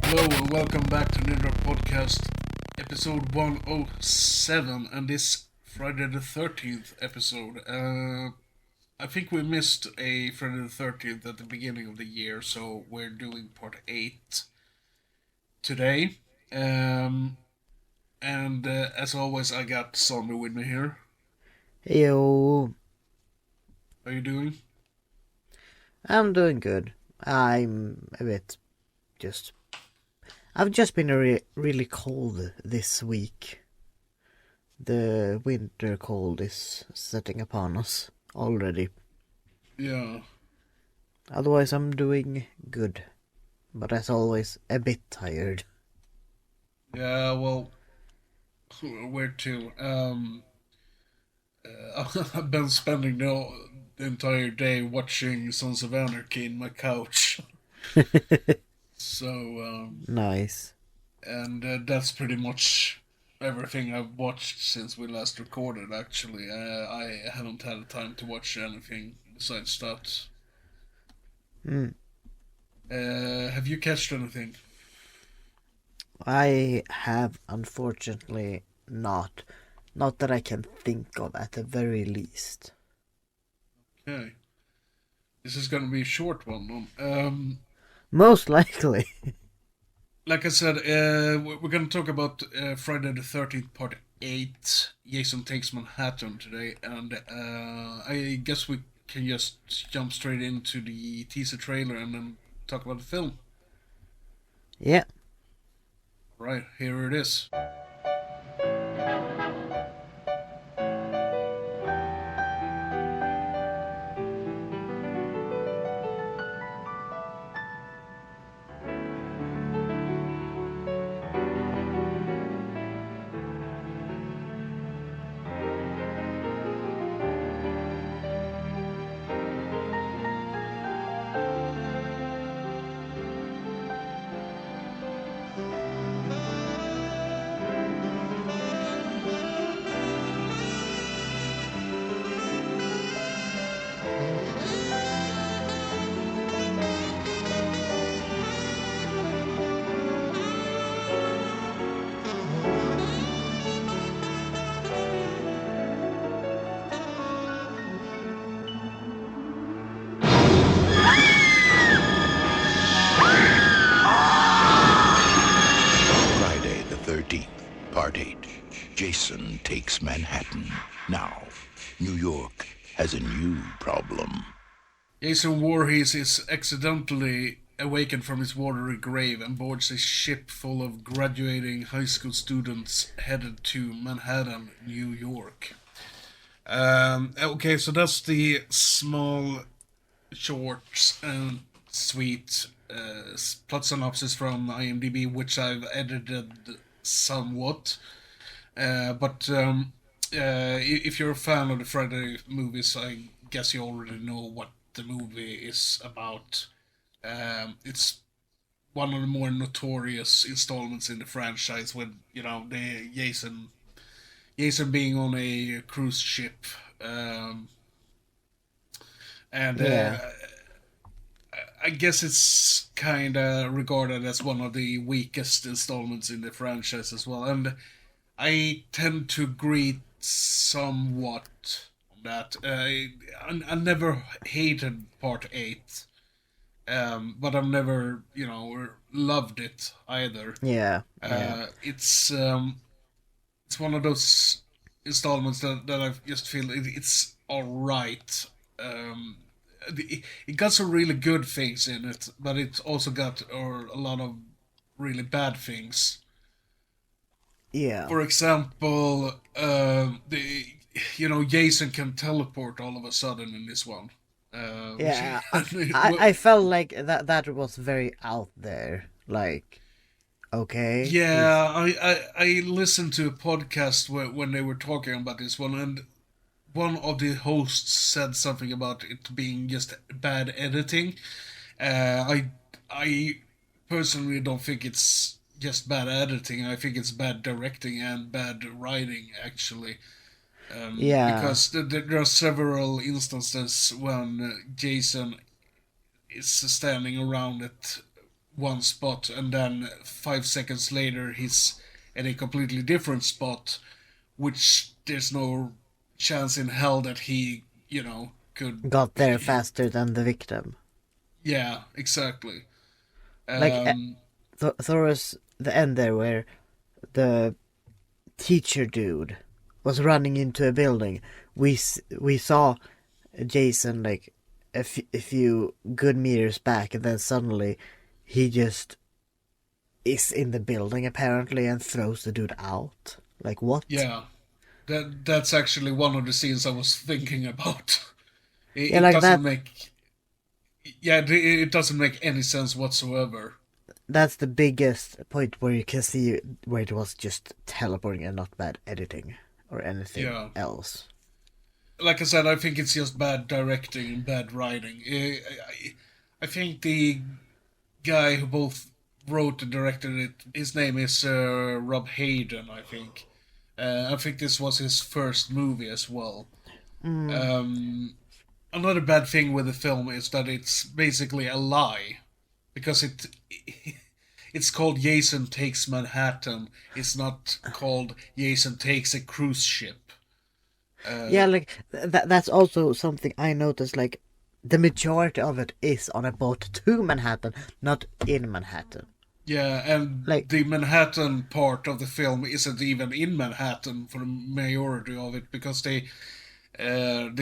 Hello and welcome back to Nidra Podcast, episode 107, and this Friday the 13th episode. I think we missed a Friday the 13th at the beginning of the year, so we're doing part 8 today. And as always, I got Zombie with me here. Yo, How are you doing? I'm doing good. I'm a bit just. I've just been really cold this week. The winter cold is setting upon us already. Yeah. Otherwise, I'm doing good. But as always, a bit tired. Yeah, well, where to? I've been spending the entire day watching Sons of Anarchy in my couch. So, Nice. and that's pretty much everything I've watched since we last recorded, actually. I haven't had time to watch anything besides that. Mm. Have you catched anything? I have unfortunately not. Not that I can think of at the very least. Okay. This is gonna be a short one. Most likely. Like I said, we're gonna talk about Friday the 13th, Part 8, Jason Takes Manhattan today, and I guess we can just jump straight into the teaser trailer and then talk about the film. Yeah. Right, here it is. Friday the 13th, Part 8. Jason Takes Manhattan. Now, New York has a new problem. Jason Voorhees is accidentally awakened from his watery grave and boards a ship full of graduating high school students headed to Manhattan, New York. Okay, so that's the small, short, and sweet plot synopsis from IMDb, which I've edited somewhat. But if you're a fan of the Friday movies, I guess you already know what the movie is about. It's one of the more notorious installments in the franchise, with the Jason being on a cruise ship, and Yeah. I guess it's kind of regarded as one of the weakest installments in the franchise as well, and I tend to agree somewhat on that. I never hated Part 8, but I've never, loved it either. Yeah. Yeah. It's one of those installments that I just feel it's alright. It got some really good things in it, but it also got a lot of really bad things. Yeah. For example, the Jason can teleport all of a sudden in this one. Yeah, I felt like that was very out there. Like, okay, he's Yeah, I listened to a podcast when they were talking about this one, and one of the hosts said something about it being just bad editing. I personally don't think it's just bad editing. I think it's bad directing and bad writing, actually. yeah, Because there are several instances when Jason is standing around it one spot, and then 5 seconds later he's in a completely different spot, which there's no chance in hell that he, could. Got there faster than the victim. Yeah, exactly. Like Um, there was the end there where the teacher dude was running into a building. We saw Jason like a few good meters back, and then suddenly he just is in the building apparently and throws the dude out. Like what? yeah, that's actually one of the scenes I was thinking about. It, Yeah, it like doesn't that. make. Yeah, it doesn't make any sense whatsoever. That's the biggest point where you can see where it was just teleporting and not bad editing or anything Yeah. else. Like I said, I think it's just bad directing and bad writing. I think the guy who both wrote and directed it, his name is Rob Hayden, I think. I think this was his first movie as well. Mm. Another bad thing with the film is that it's basically a lie, because it's called Jason Takes Manhattan. It's not called Jason Takes a Cruise Ship. Yeah, like that's also something I noticed. Like the majority of it is on a boat to Manhattan, not in Manhattan. Yeah, and Like the Manhattan part of the film isn't even in Manhattan for the majority of it, because they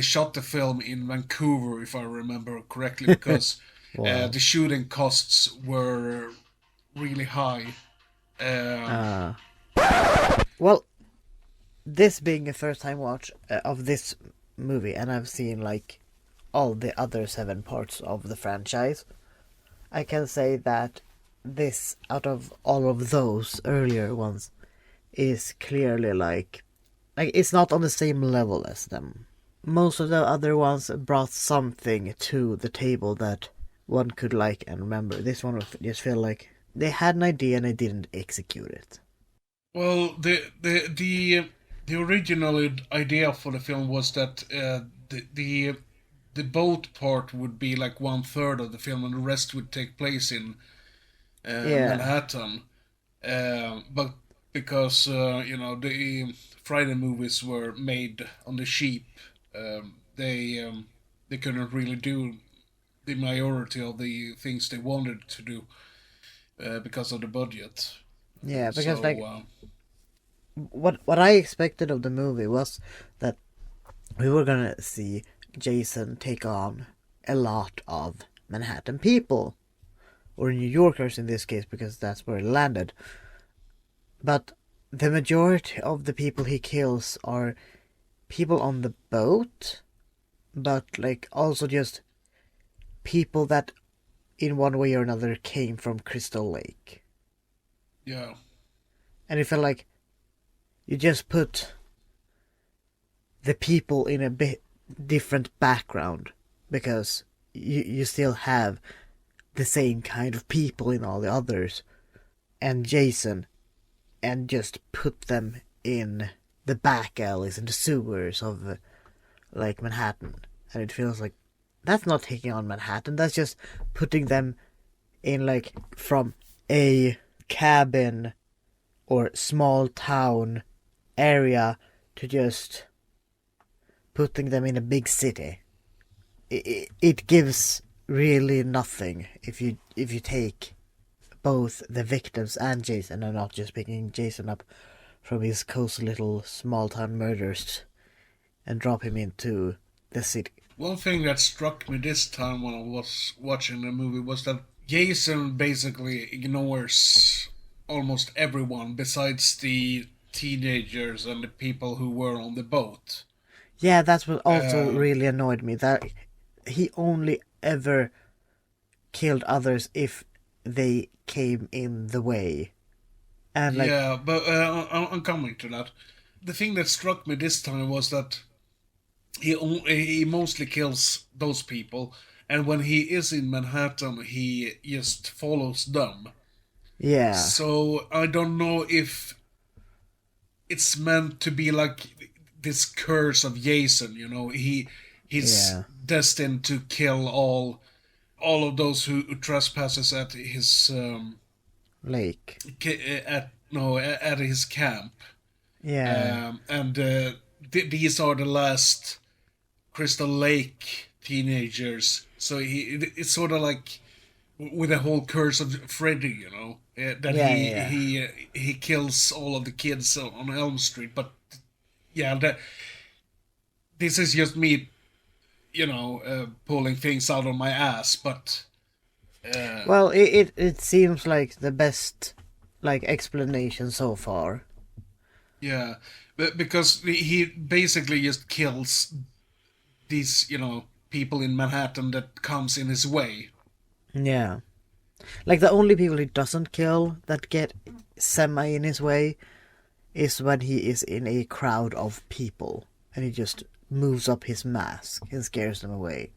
shot the film in Vancouver, if I remember correctly, because wow. the shooting costs were really high. Um, Uh, well, this being a first time watch of this movie, and I've seen like all the other 7 parts of the franchise, I can say that this, out of all of those earlier ones, is clearly like it's not on the same level as them. Most of the other ones brought something to the table that one could like and remember. This one would just feel like they had an idea and they didn't execute it. well, the original idea for the film was that the boat part would be like 1/3 of the film, and the rest would take place in Yeah, Manhattan. But because the Friday movies were made on the cheap, they couldn't really do the majority of the things they wanted to do because of the budget. yeah, because So like what I expected of the movie was that we were gonna see Jason take on a lot of Manhattan people, or New Yorkers in this case, because that's where it landed. But the majority of the people he kills are people on the boat, but like also just people that in one way or another came from Crystal Lake. yeah, And it felt like you just put the people in a bit different background, because you still have the same kind of people in all the others and Jason, and just put them in the back alleys and the sewers of like Manhattan, and it feels like that's not taking on Manhattan. That's just putting them in like from a cabin or small town area to just putting them in a big city. It gives really nothing if you take both the victims and Jason, and not just picking Jason up from his cozy little small town murders and drop him into the city. one thing that struck me this time when I was watching the movie was that Jason basically ignores almost everyone besides the teenagers and the people who were on the boat. Yeah, that's what also Uh, really annoyed me, that he only ever killed others if they came in the way. And like, yeah, but I'm coming to that. The thing that struck me this time was that he mostly kills those people, and when he is in Manhattan, he just follows them. yeah, So I don't know if it's meant to be like this curse of Jason. He's yeah, destined to kill all of those who trespasses at his Lake. at no at his camp, Yeah. and these are the last Crystal Lake teenagers. So it's sort of like with the whole curse of Freddy, that Yeah, he yeah. he kills all of the kids on Elm Street. But yeah, this is just me, pulling things out of my ass. But Well, it seems like the best like explanation so far. yeah, but because he basically just kills these, people in Manhattan that comes in his way. Yeah. Like the only people he doesn't kill that get semi in his way is when he is in a crowd of people and he just moves up his mask and scares them away.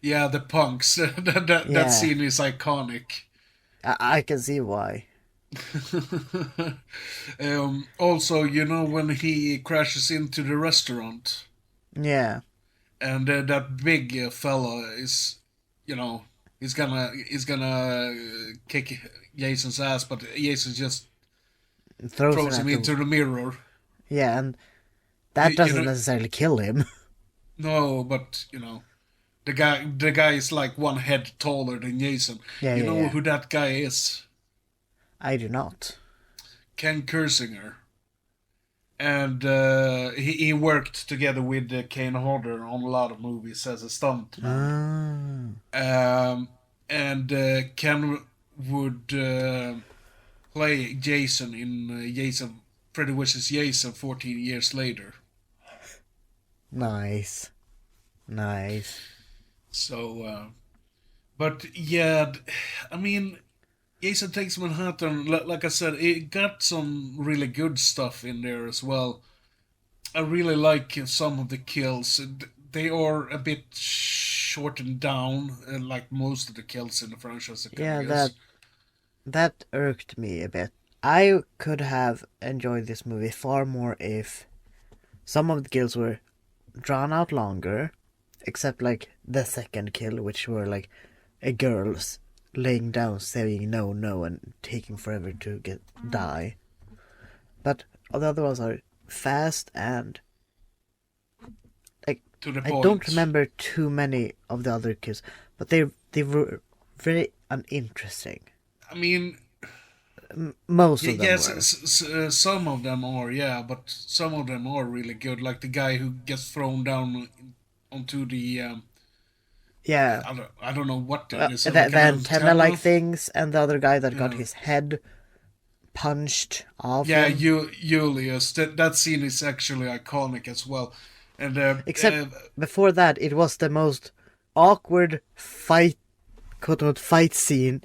Yeah, the punks. That Yeah. scene is iconic. I can see why. Also, when he crashes into the restaurant, Yeah. and that big fella is, he's gonna kick Jason's ass, but Jason just Throws him throws him at into the mirror. Yeah, and that You doesn't know, necessarily kill him. no, but the guy is like one head taller than Jason. Yeah, You yeah, know yeah. who that guy is? I do not. Ken Kersinger. And he worked together with Kane Hodder on a lot of movies as a stuntman. And Ken would play Jason in Jason Freddy vs. Jason 14 years later. Nice. Nice. So, but yeah, I mean, Jason Takes Manhattan, like I said, it got some really good stuff in there as well. I really like some of the kills. They are a bit shortened down, like most of the kills in the franchise, I Yeah, guess. that irked me a bit. I could have enjoyed this movie far more if some of the kills were drawn out longer, except like the second kill, which were like a girl's laying down saying no no and taking forever to die. But all the other ones are fast and like To the I don't point. remember too many of the other kills, but they were very uninteresting. I mean, Most of them yes, were. some of them are, yeah, but some of them are really good. Like the guy who gets thrown down onto the, Yeah, I don't know what that is, the like an antenna-like antenna. things, and the other guy that got Yeah. his head punched off Yeah, him. Julius. That scene is actually iconic as well. And Except before that, it was the most awkward fight, quote-unquote, fight scene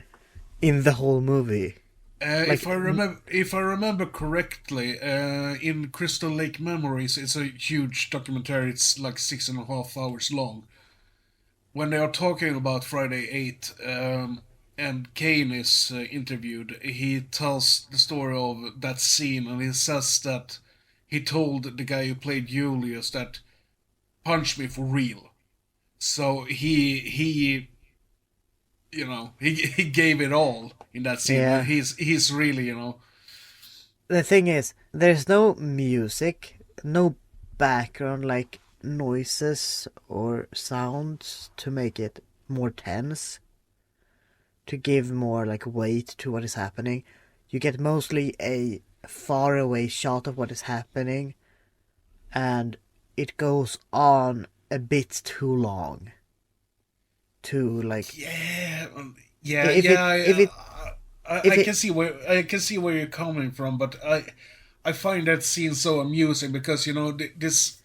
in the whole movie. if I remember correctly, in Crystal Lake Memories, it's a huge documentary. It's like 6.5 hours long. When they are talking about Friday 8, and Kane is interviewed, he tells the story of that scene, and he says that he told the guy who played Julius that punch me for real. So he gave it all in that scene, and Yeah. he's really, The thing is, there's no music, no background like noises or sounds to make it more tense, to give more like weight to what is happening. You get mostly a far away shot of what is happening, and it goes on a bit too long. To like yeah, if it if it if I it can see where you're coming from, but I find that scene so amusing because this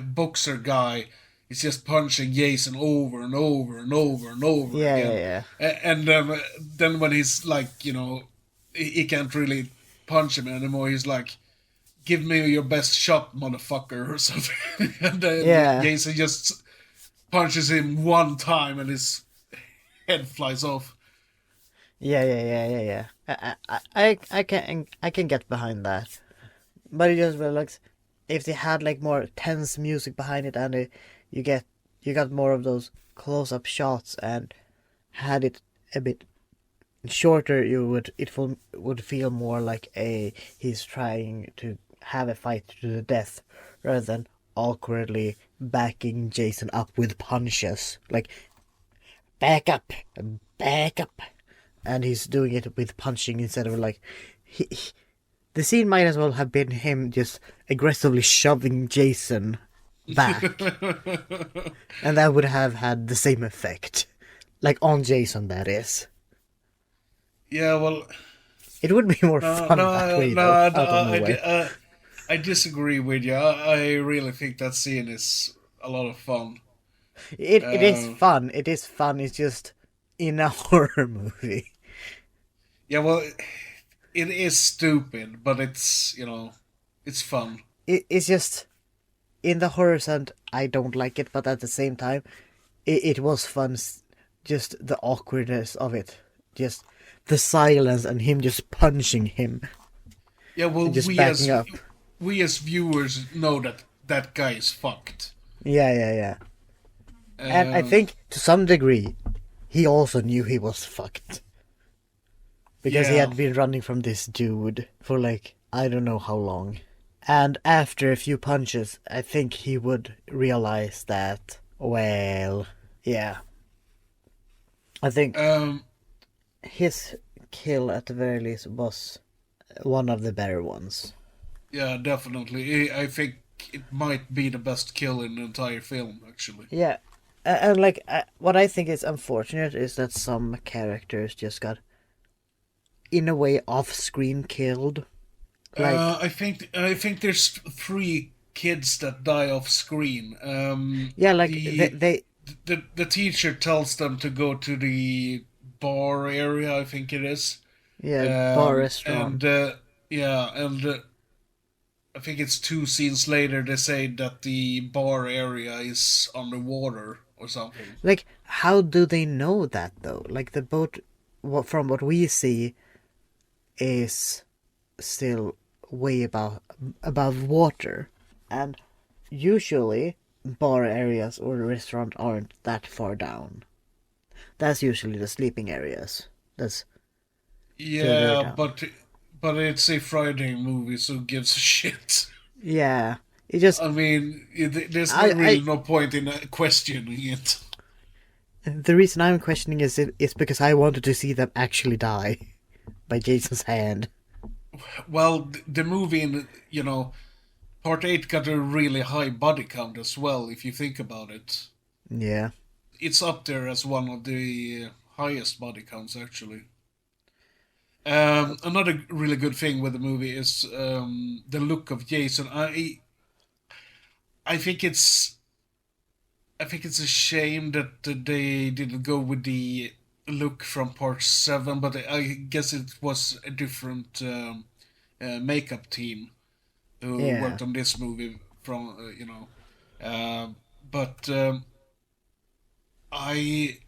boxer guy is just punching Jason over and over and over and over yeah again, yeah and then when he's like, he can't really punch him anymore, he's like, "Give me your best shot, motherfucker," or something, and then yeah Jason just punches him one time and his head flies off. yeah. I can get behind that. But it just relax. If they had like more tense music behind it, and you got more of those close up shots, and had it a bit shorter, would feel more like he's trying to have a fight to the death rather than awkwardly backing Jason up with punches. Like, back up, back up. And he's doing it with punching instead of like... The scene might as well have been him just aggressively shoving Jason back. And that would have had the same effect. Like, on Jason, that is. Yeah, well... It would be more fun that way, though, out of nowhere. I disagree with you. I really think that scene is a lot of fun. It is fun. It is fun. It's just in a horror movie. Yeah, well, it is stupid, but it's, it's fun. It's just, in the horror sense, I don't like it, but at the same time, it was fun. Just the awkwardness of it. Just the silence and him just punching him. Yeah, well, just backing up. We as viewers know that guy is fucked. Yeah. And I think, to some degree, he also knew he was fucked. Because he had been running from this dude for like, I don't know how long. And after a few punches, I think he would realize that, well, yeah. I think his kill at the very least was one of the better ones. Yeah, definitely. I think it might be the best kill in the entire film, actually. Yeah. And like, what I think is unfortunate is that some characters just got, in a way, off-screen killed. Like, I think there's 3 kids that die off screen. yeah, like the teacher tells them to go to the bar area, I think it is. Yeah, bar restaurant. And I think it's 2 scenes later they say that the bar area is underwater or something. Like, how do they know that though? Like, the boat, from what we see, is still way above water, and usually bar areas or restaurant aren't that far down. That's usually the sleeping areas. That's yeah, but it's a Friday movie, so who gives a shit? Yeah, it just. I mean, there's really no point in questioning it. The reason I'm questioning is because I wanted to see them actually die by Jason's hand. Well, the movie in Part 8 got a really high body count as well, if you think about it. Yeah. It's up there as one of the highest body counts, actually. Another really good thing with the movie is the look of Jason. I think it's a shame that they didn't go with the look from Part 7, but I guess it was a different makeup team who worked on this movie from but I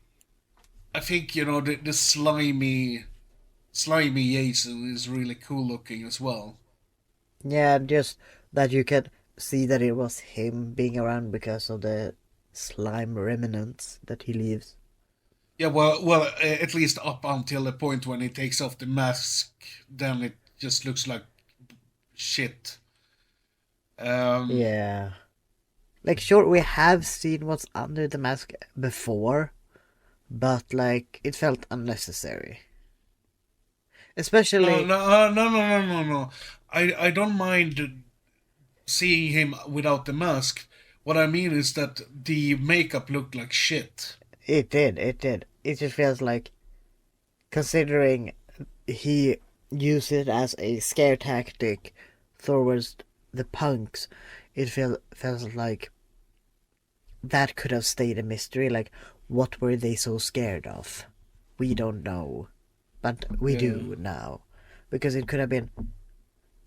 think the slimy Jason is really cool looking as well. Yeah, just that you can see that it was him being around because of the slime remnants that he leaves. Yeah, well, at least up until the point when he takes off the mask, then it just looks like shit. Yeah. Like, sure, we have seen what's under the mask before, but, like, it felt unnecessary. Especially... No. I don't mind seeing him without the mask. What I mean is that the makeup looked like shit. It did. It just feels like, considering he used it as a scare tactic towards the punks, it feels like that could have stayed a mystery. Like, what were they so scared of? We don't know, but we do now, because it could have been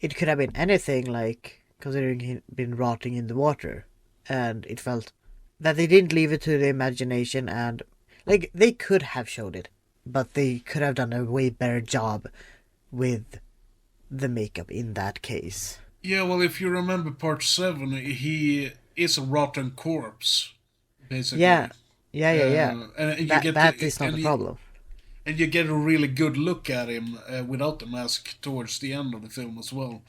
anything, like, considering he'd been rotting in the water, and it felt that they didn't leave it to the imagination, and like, they could have showed it, but they could have done a way better job with the makeup in that case. Yeah, well, if you remember Part 7, he is a rotten corpse, basically. Yeah, Yeah, yeah, yeah. And you That get that is not a and you, problem. and you get a really good look at him without the mask towards the end of the film as well.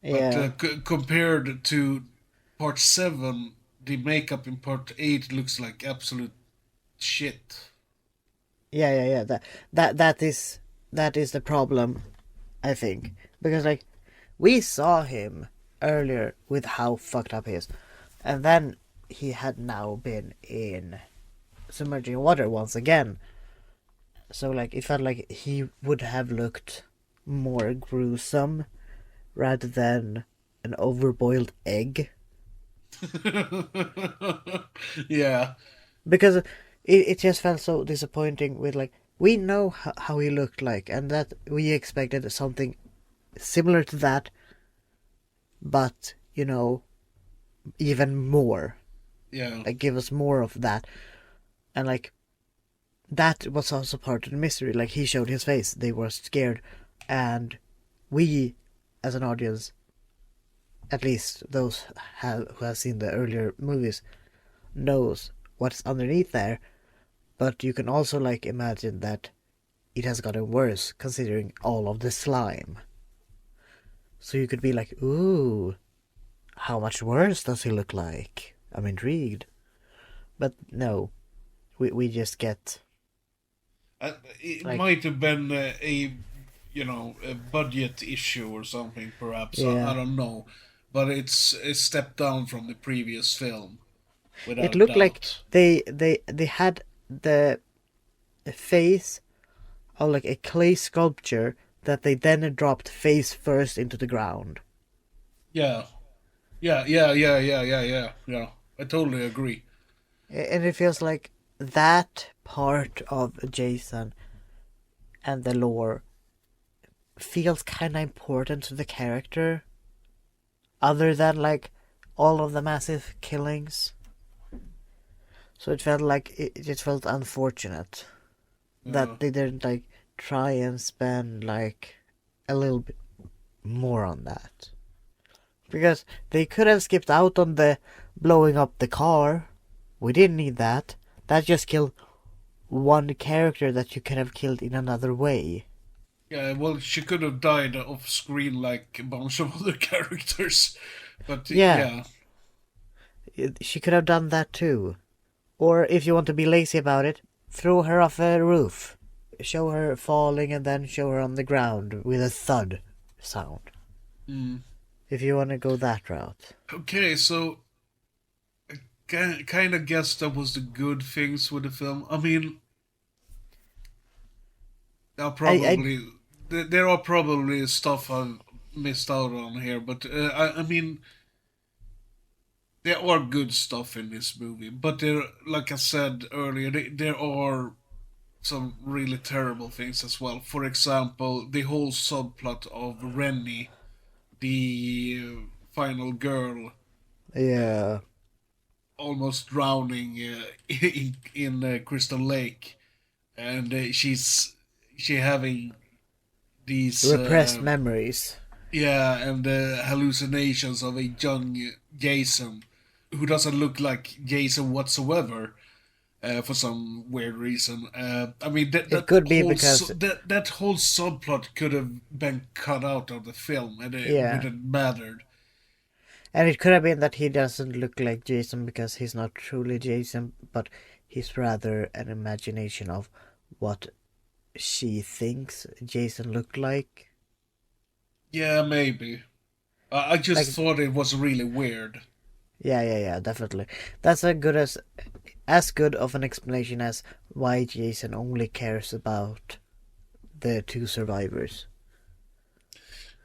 But Yeah, compared to part seven, the makeup in part eight looks like absolute shit. yeah, yeah, yeah. That is the problem, I think, because like we saw him earlier with how fucked up he is, and then he had now been in submerging water once again. So like it felt like he would have looked more gruesome rather than an overboiled egg. Yeah, Because it just felt so disappointing with like we know how he looked like and that we expected something similar to that, but even more, yeah, like give us more of that. And like that was also part of the mystery, like he showed his face, they were scared, and we as an audience, at least those who have seen the earlier movies, knows what's underneath there. But you can also like imagine that it has gotten worse considering all of the slime. So you could be like, ooh, how much worse does he look like? I'm intrigued. But no, we just get it like, might have been a budget issue or something, perhaps. I yeah. don't know, but it's a step down from the previous film, without It a looked like doubt. they had the face of like a clay sculpture that they then dropped face first into the ground. Yeah, yeah. I totally agree. And it feels like that part of Jason and the lore feels kind of important to the character, other than like all of the massive killings. So it felt like it just felt unfortunate Yeah. that they didn't like try and spend like a little bit more on that. Because they could have skipped out on the blowing up the car. We didn't need that. That just killed one character that you could have killed in another way. Yeah, well, she could have died off screen like a bunch of other characters, but Yeah, yeah, she could have done that too. Or if you want to be lazy about it, throw her off a roof. Show her falling and then show her on the ground with a thud sound. mm. If you want to go that route. Okay, so kind of guess that was the good things with the film. I mean, I'll I probably there are probably stuff I've missed out on here, but I mean, there are good stuff in this movie, but there, like I said earlier, there are some really terrible things as well. For example, the whole subplot of Rennie, the final girl, yeah. almost drowning in Crystal Lake, and she having these Repressed memories. yeah, and hallucinations of a young Jason who doesn't look like Jason whatsoever. For some weird reason, I mean It could be because that whole subplot could have been cut out of the film, and it yeah. wouldn't mattered. And it could have been that he doesn't look like Jason because he's not truly Jason, but he's rather an imagination of what she thinks Jason looked like. Yeah, maybe. I just Like, thought it was really weird. yeah, yeah, yeah, definitely. That's as good of an explanation as why Jason only cares about the two survivors.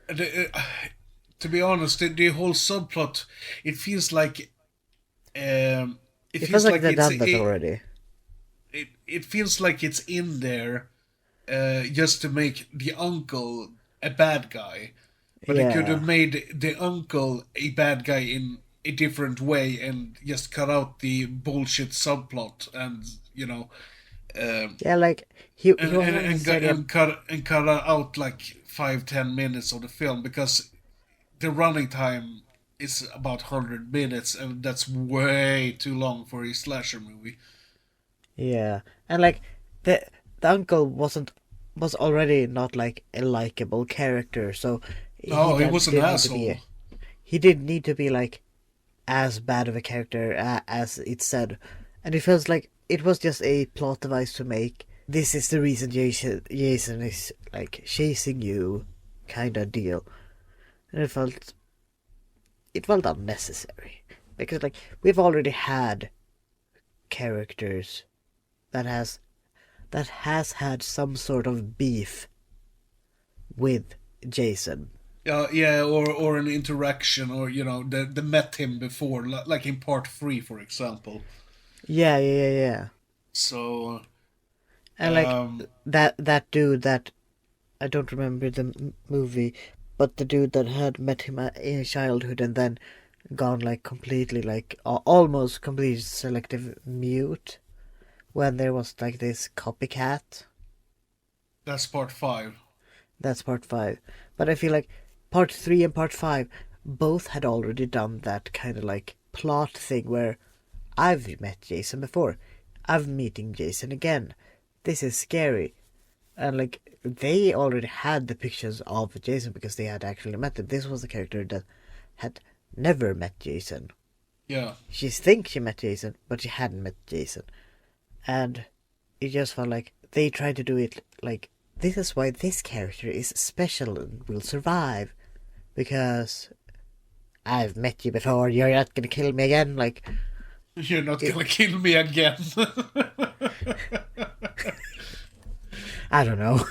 And, to be honest, the whole subplot, it feels like it It feels feels like like they've done that already. it feels like it's in there just to make the uncle a bad guy, but they could Yeah. have made the uncle a bad guy in a different way and just cut out the bullshit subplot, and um, Yeah, like he was not necessarily a and cut out like 5-10 minutes of the film, because the running time is about 100 minutes, and that's way too long for a slasher movie. Yeah, and like the uncle was already not like a likable character, so No, he was an did need to be asshole. he did need to be like as bad of a character as it said, and it feels like it was just a plot device to make. This is the reason Jason is like chasing you, kind of deal, and it felt unnecessary because like we've already had characters that has had some sort of beef with Jason. Yeah, or an interaction, or they met him before, like in part 3, for example. Yeah. So, And like um, that dude that I don't remember the movie, but the dude that had met him in childhood and then gone like completely like almost completely selective mute when there was like this copycat. that's part 5. That's part 5. But I feel like part 3 and part 5 both had already done that kind of like plot thing where I've met Jason before. I'm meeting Jason again. This is scary. And like they already had the pictures of Jason because they had actually met him. This was a character that had never met Jason. Yeah. She thinks she met Jason, but she hadn't met Jason. And it just felt like they tried to do it like this is why this character is special and will survive. Because I've met you before, you're not gonna kill me again. Like, You're not it, gonna kill me again. I don't know.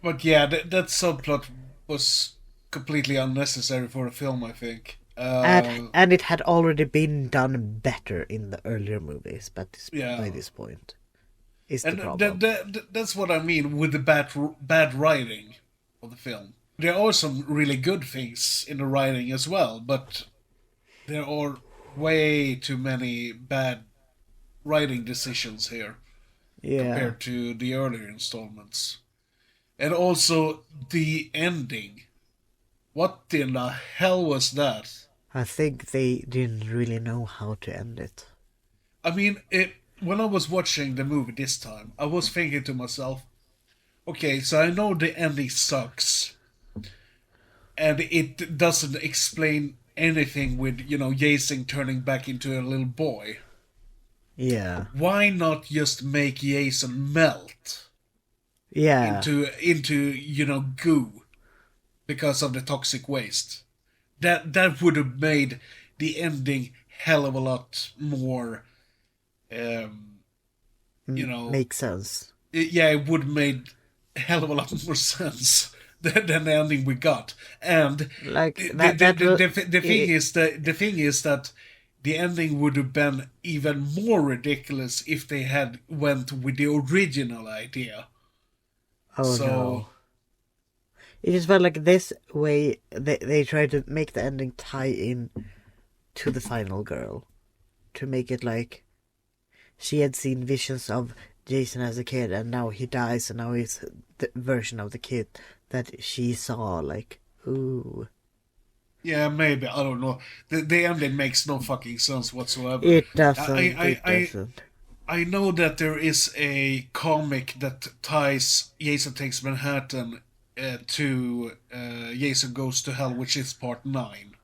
But yeah, that subplot was completely unnecessary for a film, I think. And it had already been done better in the earlier movies, but by Yeah. this point, is the And problem. that's what I mean with the bad writing of the film. There are some really good things in the writing as well, but there are way too many bad writing decisions here Yeah, compared to the earlier installments. And also the ending. What in the hell was that? I think they didn't really know how to end it. I mean, when I was watching the movie this time, I was thinking to myself, okay, so I know the ending sucks, and it doesn't explain anything with, Jason turning back into a little boy. Yeah, Why not just make Jason melt yeah, into goo because of the toxic waste? That would have made the ending hell of a lot more. Um, you know, makes sense. yeah, it would have made a hell of a lot more sense than the ending we got. And Like the that. the, That the, will. the thing is that the ending would have been even more ridiculous if they had went with the original idea. Oh So no! It just felt like this way they tried to make the ending tie in to the final girl, to make it like she had seen visions of Jason as a kid, and now he dies, and now he's the version of the kid that she saw. Like, ooh, yeah, maybe, I don't know. The ending makes no fucking sense whatsoever. it doesn't. I It I I, doesn't. I know that there is a comic that ties Jason Takes Manhattan to Jason Goes to Hell, which is part 9.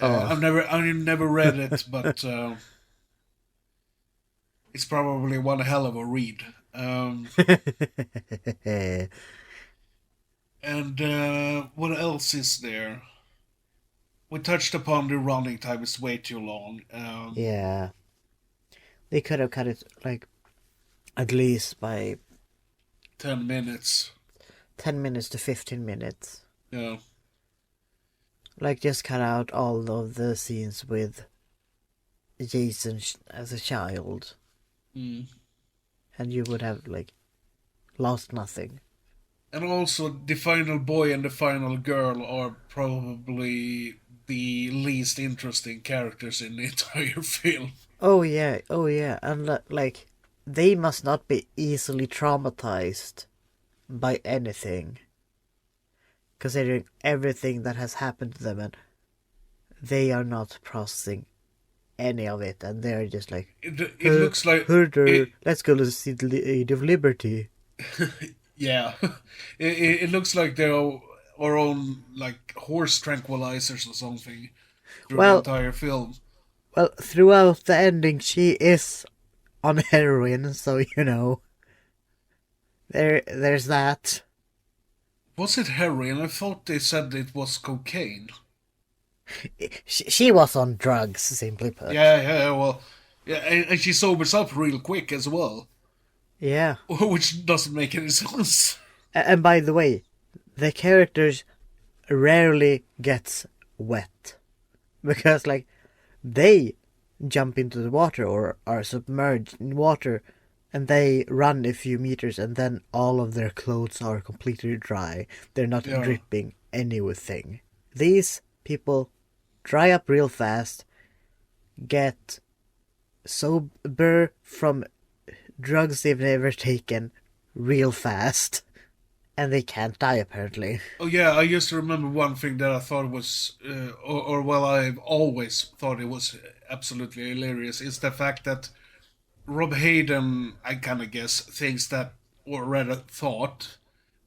Oh, I've never read it, but it's probably one hell of a read. And what else is there? We touched upon the running time is way too long. yeah. They could have cut it like at least by 10 minutes. 10 minutes to 15 minutes. Yeah. Like just cut out all of the scenes with Jason as a child, Mm. and you would have like lost nothing. And also, the final boy and the final girl are probably the least interesting characters in the entire film. Oh yeah, and like they must not be easily traumatized by anything, considering everything that has happened to them, and they are not processing any of it, and they're just like, It looks like Herder, it, let's go to the City of Liberty. yeah, it looks like they're our own like horse tranquilizers or something through the Well, entire film. well, throughout the ending, she is on heroin, so there's that. Was it heroin? I thought they said it was cocaine. She was on drugs, simply put. Yeah, well, yeah, and she sobers up real quick as well, Yeah. which doesn't make any sense. And by the way, the characters rarely gets wet because like they jump into the water or are submerged in water and they run a few meters and then all of their clothes are completely dry. They're not Yeah. dripping anything. These people dry up real fast, get sober from drugs they've never taken real fast, and they can't die apparently. Oh yeah, I used to remember one thing that I thought was, or well, I've always thought it was absolutely hilarious, is the fact that Rob Hayden, I kind of guess, thinks that, or rather thought,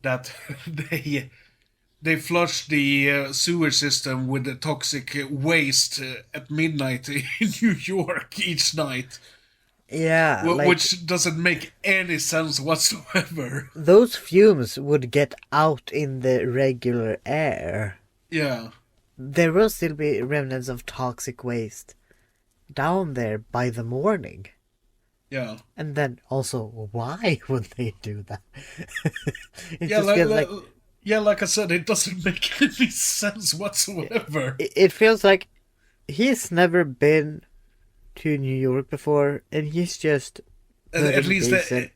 that they flushed the sewer system with the toxic waste at midnight in New York each night, Yeah, like which doesn't make any sense whatsoever. those fumes would get out in the regular air. Yeah, There will still be remnants of toxic waste down there by the morning. yeah. And then also, why would they do that? It Yeah, just feels like yeah, like I said, it doesn't make any sense whatsoever. it feels like he's never been to New York before, and he's just At putting least, Jason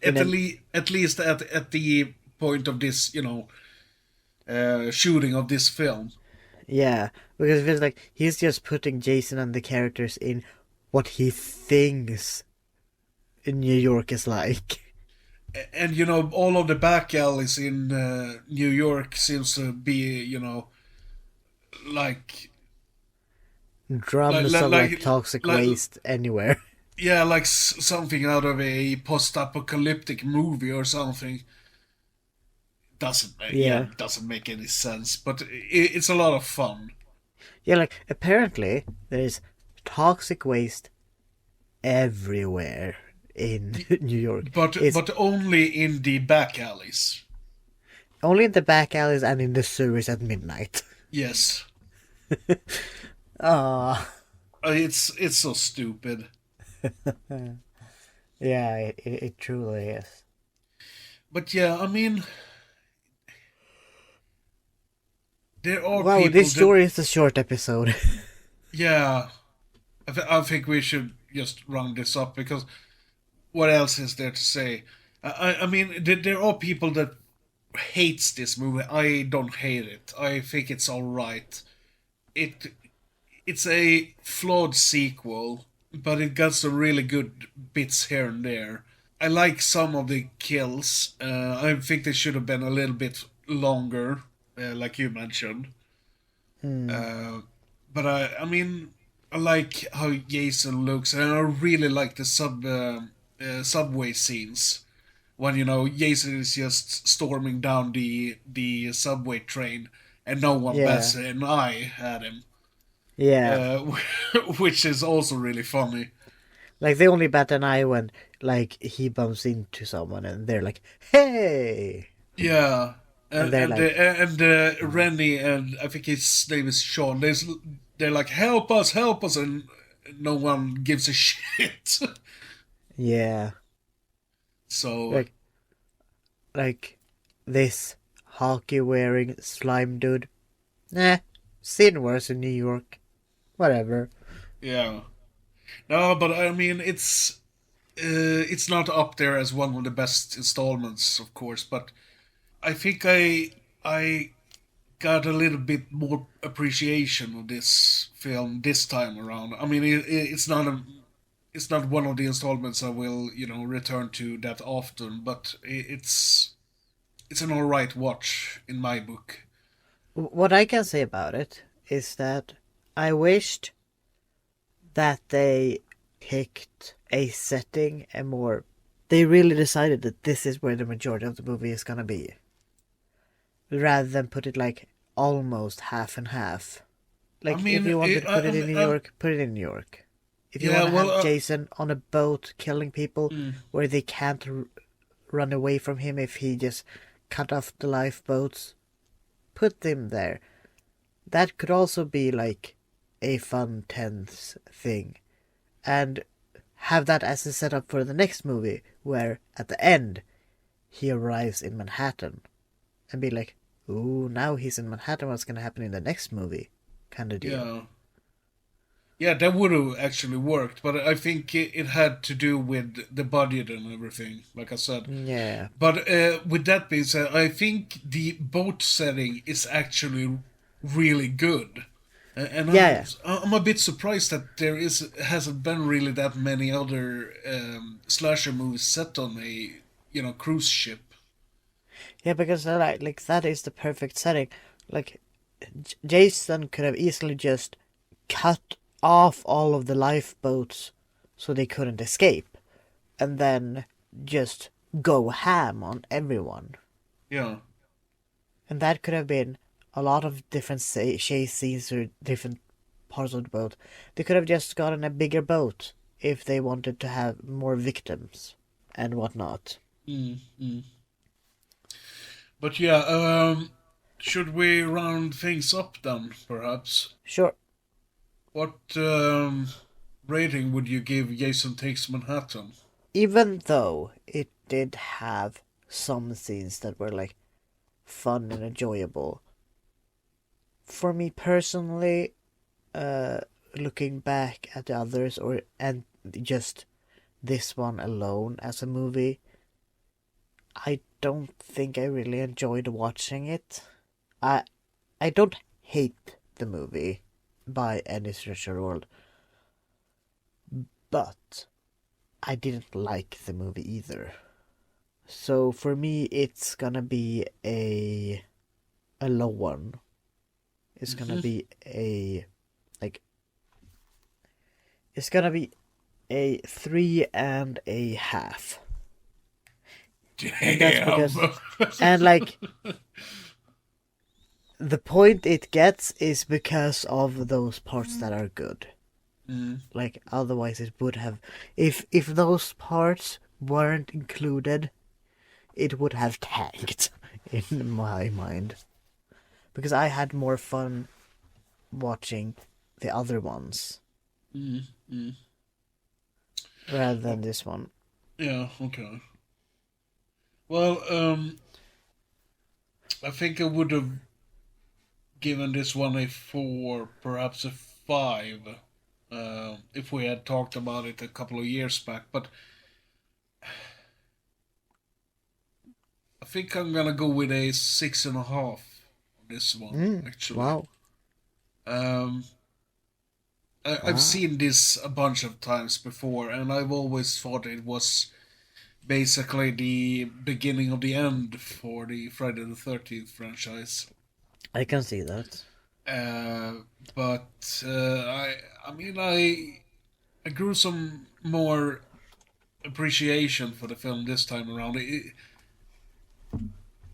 in a at least at the point of this, shooting of this film. yeah, because it feels like he's just putting Jason and the characters in what he thinks New York is like. And all of the back alleys in New York seems to be, like Drums like of like toxic like, waste anywhere. yeah, like something out of a post-apocalyptic movie or something. Yeah. Doesn't make any sense, but it's a lot of fun. Yeah, like apparently there's toxic waste everywhere in New York. It's But only in the back alleys. only in the back alleys and in the sewers at midnight. Yes. Ah, It's so stupid. yeah, it truly is. But yeah, I mean, there are Wow, people this that, sure is a short episode. yeah, I think we should just round this up because what else is there to say? I mean, there are people that hates this movie. I don't hate it. I think it's all right. It it's a flawed sequel, but it got some really good bits here and there. I like some of the kills. I think they should have been a little bit longer, like you mentioned. But I mean, I like how Jason looks, and I really like the subway scenes when Jason is just storming down the subway train, and no one Yeah. bats an eye at him, Yeah, which is also really funny. like they only bat an eye when like he bumps into someone and they're like, "Hey!" Yeah, And they're like, Rennie and I think his name is Sean. They're like, help us, and no one gives a shit. "Yeah." So Like this hockey wearing slime dude. Nah, seen worse in New York. Whatever. yeah, no, but I mean it's not up there as one of the best installments, of course, but I think I got a little bit more appreciation of this film this time around. I mean, it's not one of the installments I will return to that often, but it's an all right watch in my book. What I can say about it is that I wished that they picked a setting and more. They really decided that this is where the majority of the movie is gonna be, rather than put it like almost half and half. I Like if mean, you wanted to put it in New York, put it in New York. If you yeah, want to well, have Jason on a boat killing people, mm, where they can't run away from him if he just cut off the lifeboats, put them there. That could also be like a fun, tense thing. And have that as a setup for the next movie, where at the end he arrives in Manhattan, and be like, "Ooh, now he's in Manhattan. What's gonna happen in the next movie?" Kind of deal. yeah. Yeah, that would have actually worked, but I think it had to do with the budget and everything, like I said. Yeah, But with that being said, I think the boat setting is actually really good. And yeah, I'm a bit surprised that there hasn't been really that many other slasher movies set on a cruise ship. yeah. Because like that is the perfect setting. Like Jason could have easily just cut off all of the lifeboats so they couldn't escape, and then just go ham on everyone. Yeah, And that could have been a lot of different chase scenes or different parts of the boat. They could have just gotten a bigger boat if they wanted to have more victims and whatnot. mm, mm. But yeah, should we round things up then, perhaps? Sure. What rating would you give Jason Takes Manhattan? Even though it did have some scenes that were like fun and enjoyable, for me personally, looking back at the others and just this one alone as a movie, I don't think I really enjoyed watching it. I I don't hate the movie by any stretch of the world, but I didn't like the movie either. So for me, it's gonna be a low one. It's gonna Mhm. be a like it's gonna be a 3.5. And that's Damn. because and like the point it gets is because of those parts that are good. Mm, Like otherwise it would have, if those parts weren't included, it would have tanked in my mind. Because I had more fun watching the other ones mm, mm. rather than Oh, this one. yeah, okay. Well, I think I would have given this one a 4, perhaps a 5, if we had talked about it a couple of years back. But I think I'm gonna go with a 6.5 on this one, actually. Wow. Um, I've Wow. seen this a bunch of times before, and I've always thought it was basically the beginning of the end for the Friday the 13th franchise. I can see that. Uh, but I mean, I grew some more appreciation for the film this time around.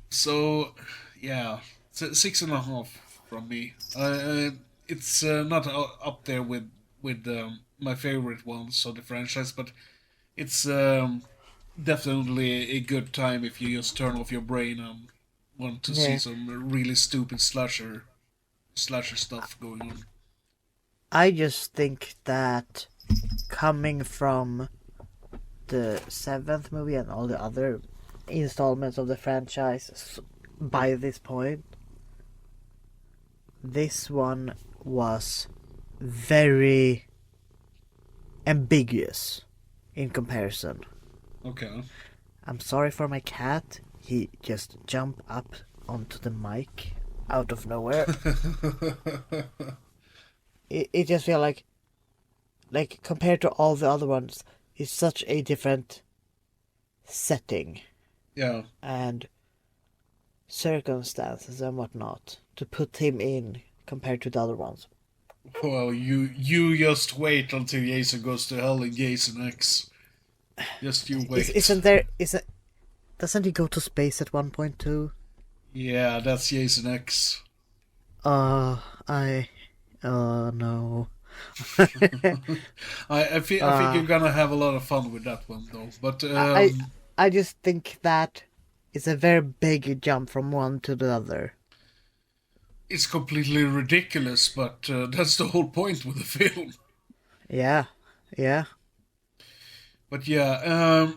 So, yeah, it's a 6.5 from me. It's not up there with my favorite ones of the franchise, but it's definitely a good time if you just turn off your brain and want to see Yeah. some really stupid slasher stuff going on. I just think that coming from the seventh movie and all the other installments of the franchise by this point, this one was very ambiguous in comparison. Okay. I'm sorry for my cat. He just jumped up onto the mic out of nowhere. It just feel like compared to all the other ones, it's such a different setting Yeah. and circumstances and whatnot to put him in compared to the other ones. Well, you just wait until Jason goes to hell in Jason X. Just you wait. Doesn't he go to space at one point too? Yeah, that's Jason X. No. I think you're gonna have a lot of fun with that one though. But I just think that it's a very big jump from one to the other. it's completely ridiculous. But that's the whole point with the film. Yeah. But yeah,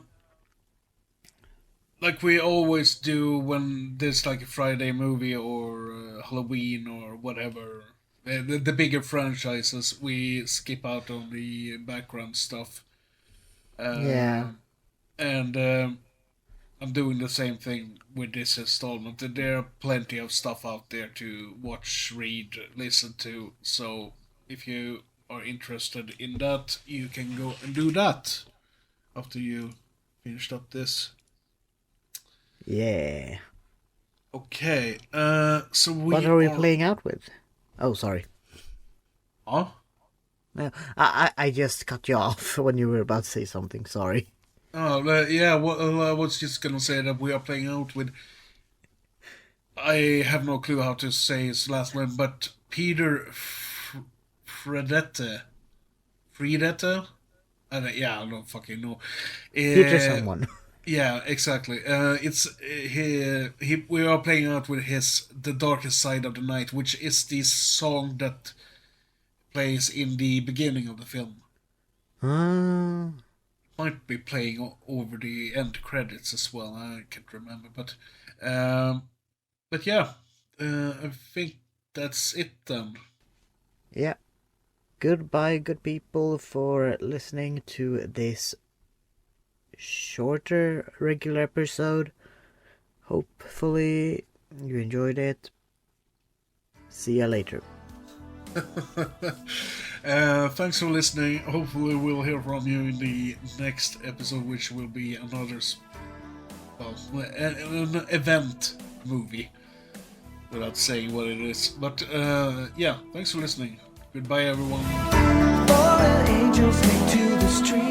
like we always do when there's like a Friday movie or Halloween or whatever, the bigger franchises, we skip out on the background stuff. Yeah. And I'm doing the same thing with this installment. There are plenty of stuff out there to watch, read, listen to. So if you are interested in that, you can go and do that after you finished up this. Yeah. Okay, so What are we playing out with? Oh, sorry. Huh? No, I just cut you off when you were about to say something. Sorry. Oh, yeah, well, I was just gonna say that we are playing out with... I have no clue how to say his last name, but Peter Fredette. Fredette? I don't fucking know. Future someone. Yeah, exactly. It's we are playing out with his "The Darkest Side of the Night," which is the song that plays in the beginning of the film. Might be playing over the end credits as well. I can't remember, but yeah, I think that's it then. Yeah. Goodbye, good people, for listening to this shorter regular episode. Hopefully you enjoyed it. See ya later. Thanks for listening. Hopefully we'll hear from you in the next episode, which will be another an event movie, without saying what it is. But yeah, thanks for listening. Goodbye, everyone. Fallen angels hang to the street.